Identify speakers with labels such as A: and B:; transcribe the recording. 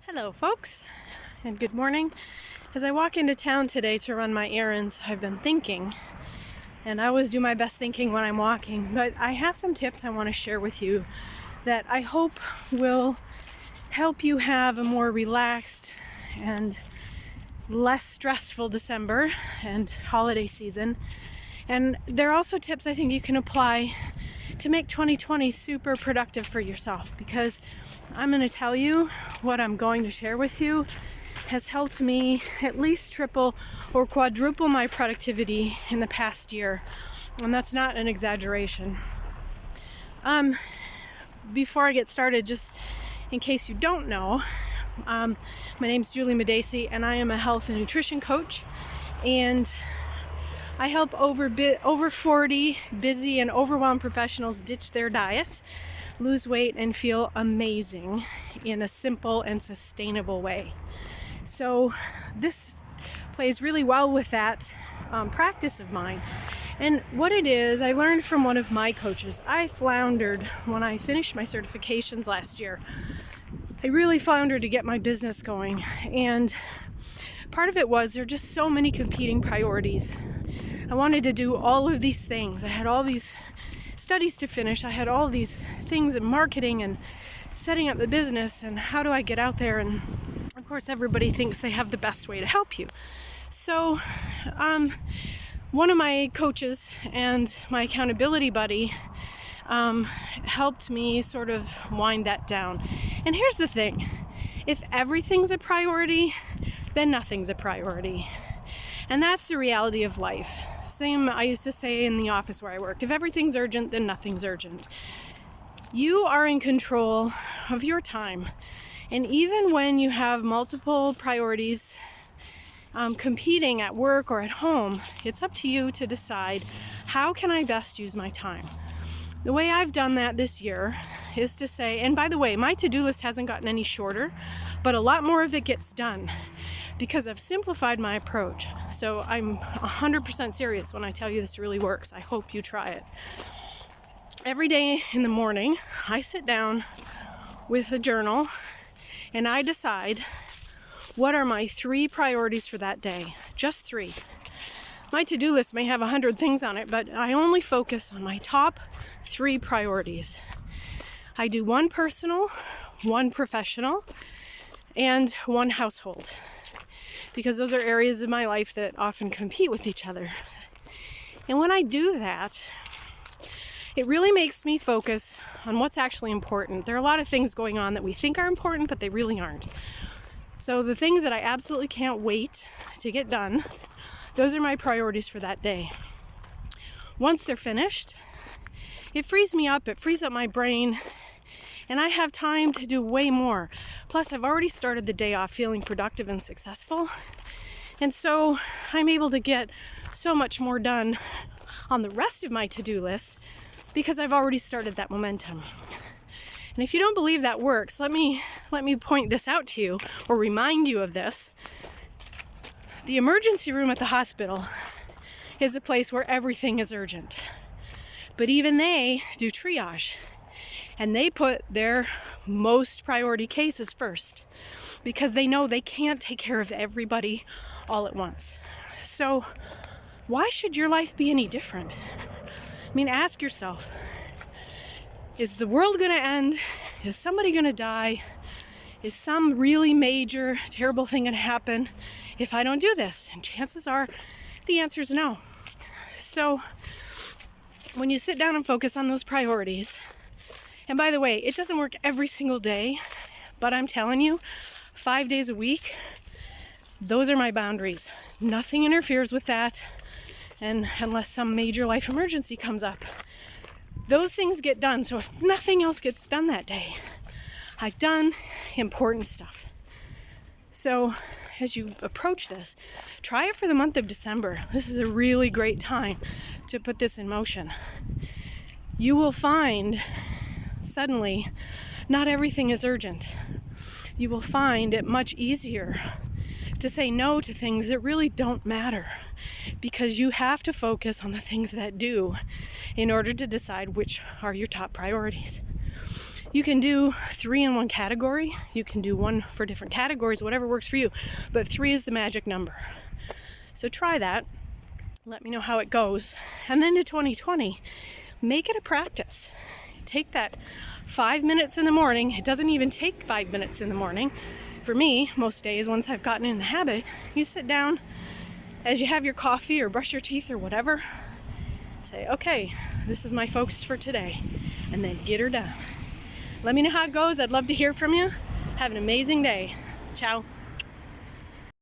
A: Hello folks, and good morning. As I walk into town today to run my errands, I've been thinking, and I always do my best thinking when I'm walking, but I have some tips I want to share with you that I hope will help you have a more relaxed and less stressful December and holiday season. And they're also tips I think you can apply to make 2020 super productive for yourself, because I'm going to tell you what I'm going to share with you has helped me at least triple or quadruple my productivity in the past year, and that's not an exaggeration. Before I get started, just in case you don't know, my name's Julie Medesi, and I am a health and nutrition coach, and I help over 40 busy and overwhelmed professionals ditch their diet, lose weight, and feel amazing in a simple and sustainable way. So this plays really well with that practice of mine. And what it is, I learned from one of my coaches. I floundered when I finished my certifications last year. I really floundered to get my business going. And part of it was there are just so many competing priorities. I wanted to do all of these things. I had all these studies to finish. I had all these things in marketing and setting up the business, and how do I get out there? And of course, everybody thinks they have the best way to help you. So one of my coaches and my accountability buddy helped me sort of wind that down. And here's the thing. If everything's a priority, then nothing's a priority. And that's the reality of life. Same I used to say in the office where I worked. If everything's urgent, then nothing's urgent. You are in control of your time. And even when you have multiple priorities competing at work or at home, it's up to you to decide, how can I best use my time? The way I've done that this year is to say, and by the way, my to-do list hasn't gotten any shorter, but a lot more of it gets done, because I've simplified my approach. So I'm 100% serious when I tell you this really works. I hope you try it. Every day in the morning, I sit down with a journal and I decide what are my 3 priorities for that day. Just 3. My to-do list may have 100 things on it, but I only focus on my top 3 priorities. I do 1 personal, 1 professional, and 1 household, because those are areas of my life that often compete with each other. And when I do that, it really makes me focus on what's actually important. There are a lot of things going on that we think are important, but they really aren't. So the things that I absolutely can't wait to get done, those are my priorities for that day. Once they're finished, it frees me up, it frees up my brain, and I have time to do way more. Plus, I've already started the day off feeling productive and successful. And so I'm able to get so much more done on the rest of my to-do list because I've already started that momentum. And if you don't believe that works, let me point this out to you, or remind you of this. The emergency room at the hospital is a place where everything is urgent. But even they do triage. And they put their most priority cases first, because they know they can't take care of everybody all at once. So why should your life be any different? I mean, ask yourself, is the world going to end? Is somebody going to die? Is some really major, terrible thing going to happen if I don't do this? And chances are the answer is no. So when you sit down and focus on those priorities, and by the way, it doesn't work every single day, but I'm telling you, 5 days a week, those are my boundaries. Nothing interferes with that, and unless some major life emergency comes up, those things get done. So if nothing else gets done that day, I've done important stuff. So as you approach this, try it for the month of December. This is a really great time to put this in motion. You will find suddenly not everything is urgent. You will find it much easier to say no to things that really don't matter, because you have to focus on the things that do in order to decide which are your top priorities. You can do 3 in one category. You can do 1 for different categories, whatever works for you. But 3 is the magic number. So try that. Let me know how it goes. And then to 2020, make it a practice. Take that 5 minutes in the morning. It doesn't even take 5 minutes in the morning. For me, most days, once I've gotten in the habit, you sit down as you have your coffee or brush your teeth or whatever. Say, okay, this is my focus for today. And then get her done. Let me know how it goes. I'd love to hear from you. Have an amazing day. Ciao.